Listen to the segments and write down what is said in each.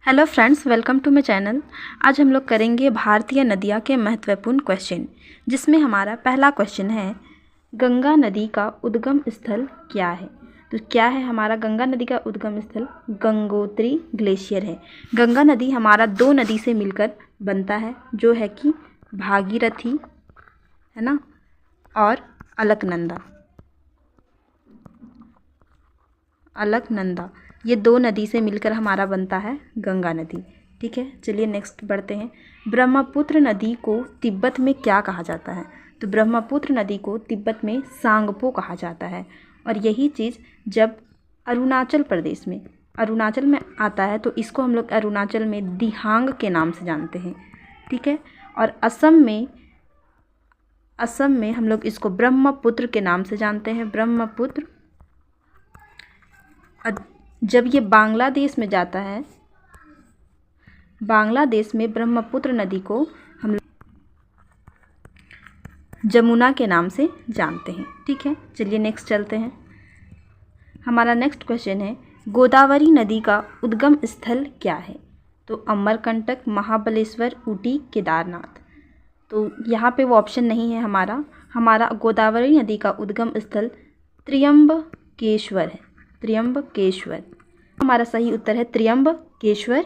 Hello friends, welcome to my channel. आज हम लोग करेंगे भारतीय नदियाँ के महत्वपूर्ण क्वेश्चन, जिसमें हमारा पहला क्वेश्चन है गंगा नदी का उद्गम स्थल क्या है। तो क्या है हमारा गंगा नदी का उद्गम स्थल? गंगोत्री ग्लेशियर है। गंगा नदी हमारा दो नदी से मिलकर बनता है, जो है कि भागीरथी है ना, और अलकनंदा। ये दो नदी से मिलकर हमारा बनता है गंगा नदी। ठीक है, चलिए नेक्स्ट बढ़ते हैं। ब्रह्मपुत्र नदी को तिब्बत में क्या कहा जाता है? तो ब्रह्मपुत्र नदी को तिब्बत में सांगपो कहा जाता है। और यही चीज़ जब अरुणाचल में आता है तो इसको हम लोग अरुणाचल में दिहांग के नाम से जानते हैं। ठीक है, और असम में हम लोग इसको ब्रह्मपुत्र के नाम से जानते हैं, ब्रह्मपुत्र। जब ये बांग्लादेश में जाता है, बांग्लादेश में ब्रह्मपुत्र नदी को हम लोग जमुना के नाम से जानते हैं। ठीक है, चलिए नेक्स्ट चलते हैं। हमारा नेक्स्ट क्वेश्चन है गोदावरी नदी का उद्गम स्थल क्या है? तो अमरकंटक, महाबलेश्वर, ऊटी, केदारनाथ। तो यहाँ पे वो ऑप्शन नहीं है हमारा गोदावरी नदी का उद्गम स्थल त्र्यंबकेश्वर है। त्र्यंबकेश्वर हमारा सही उत्तर है, त्र्यंबकेश्वर।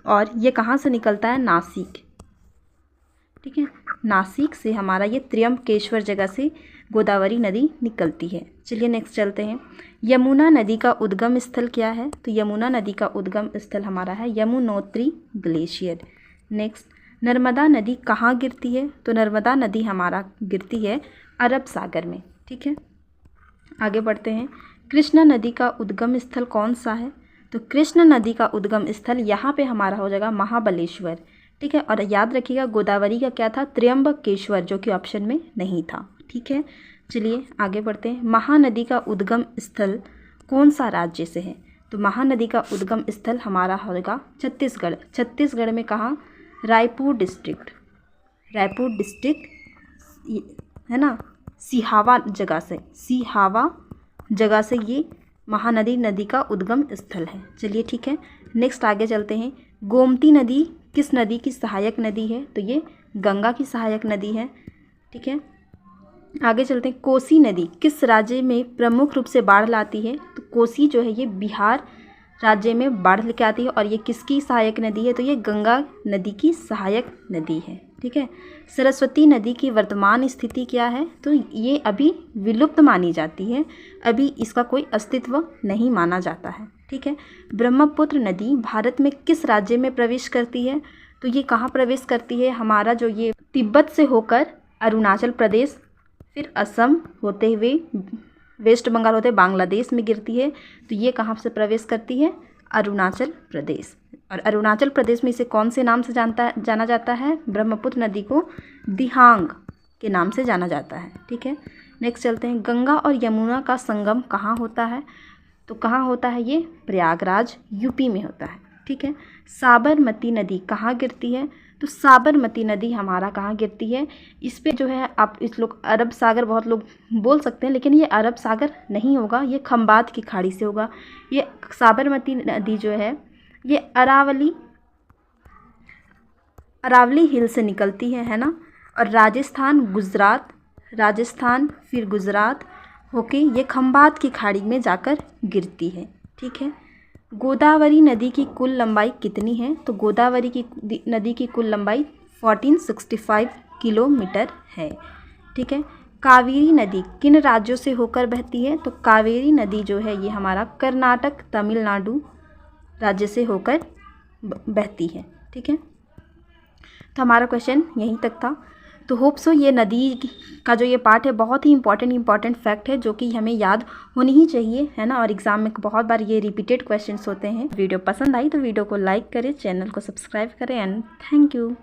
और ये कहाँ से निकलता है? नासिक। ठीक है, नासिक से हमारा ये त्र्यंबकेश्वर जगह से गोदावरी नदी निकलती है। चलिए नेक्स्ट चलते हैं। यमुना नदी का उद्गम स्थल क्या है? तो यमुना नदी का उद्गम स्थल हमारा है यमुनोत्री ग्लेशियर। नेक्स्ट, नर्मदा नदी कहाँ गिरती है? तो नर्मदा नदी हमारा गिरती है अरब सागर में। ठीक है, आगे बढ़ते हैं। कृष्णा नदी का उद्गम स्थल कौन सा है? तो कृष्णा नदी का उद्गम स्थल यहाँ पे हमारा हो जाएगा महाबलेश्वर। ठीक है, और याद रखिएगा गोदावरी का क्या था? त्र्यंबकेश्वर, जो कि ऑप्शन में नहीं था। ठीक है, चलिए आगे बढ़ते हैं। महानदी का उद्गम स्थल कौन सा राज्य से है? तो महानदी का उद्गम स्थल हमारा होगा छत्तीसगढ़। छत्तीसगढ़ में कहाँ? रायपुर डिस्ट्रिक्ट है ना, सिहावा जगह से ये महानदी नदी का उद्गम स्थल है। चलिए ठीक है, नेक्स्ट आगे चलते हैं। गोमती नदी किस नदी की सहायक नदी है? तो ये गंगा की सहायक नदी है। ठीक है, आगे चलते हैं। कोसी नदी किस राज्य में प्रमुख रूप से बाढ़ लाती है? तो कोसी जो है ये बिहार राज्य में बाढ़ लेके आती है। और ये किसकी सहायक नदी है? तो ये गंगा नदी की सहायक नदी है। ठीक है, सरस्वती नदी की वर्तमान स्थिति क्या है? तो ये अभी विलुप्त मानी जाती है, अभी इसका कोई अस्तित्व नहीं माना जाता है। ठीक है, ब्रह्मपुत्र नदी भारत में किस राज्य में प्रवेश करती है? तो ये कहाँ प्रवेश करती है? हमारा जो ये तिब्बत से होकर अरुणाचल प्रदेश, फिर असम होते हुए वेस्ट बंगाल होते बांग्लादेश में गिरती है। तो ये कहाँ से प्रवेश करती है? अरुणाचल प्रदेश। और अरुणाचल प्रदेश में इसे कौन से नाम से जाना जाता है? ब्रह्मपुत्र नदी को दिहांग के नाम से जाना जाता है। ठीक है, नेक्स्ट चलते हैं। गंगा और यमुना का संगम कहाँ होता है? तो कहाँ होता है? ये प्रयागराज यूपी में होता है। ठीक है, साबरमती नदी कहाँ गिरती है? तो साबरमती नदी हमारा कहाँ गिरती है? इस पे जो है आप इस लोग अरब सागर बहुत लोग बोल सकते हैं, लेकिन ये अरब सागर नहीं होगा, ये खंबात की खाड़ी से होगा। ये साबरमती नदी जो है ये अरावली हिल से निकलती है ना, और राजस्थान फिर गुजरात होके ये खंबात की खाड़ी में जाकर गिरती है। ठीक है, गोदावरी नदी की कुल लंबाई कितनी है? तो गोदावरी की नदी की कुल लंबाई 1465 किलोमीटर है। ठीक है, कावेरी नदी किन राज्यों से होकर बहती है? तो कावेरी नदी जो है ये हमारा कर्नाटक, तमिलनाडु राज्य से होकर बहती है। ठीक है, तो हमारा क्वेश्चन यहीं तक था। तो होप सो ये नदी का जो ये पार्ट है बहुत ही इंपॉर्टेंट फैक्ट है, जो कि हमें याद होनी ही चाहिए, है ना। और एग्जाम में बहुत बार ये रिपीटेड क्वेश्चंस होते हैं। वीडियो पसंद आई तो वीडियो को लाइक करें, चैनल को सब्सक्राइब करें, एंड थैंक यू।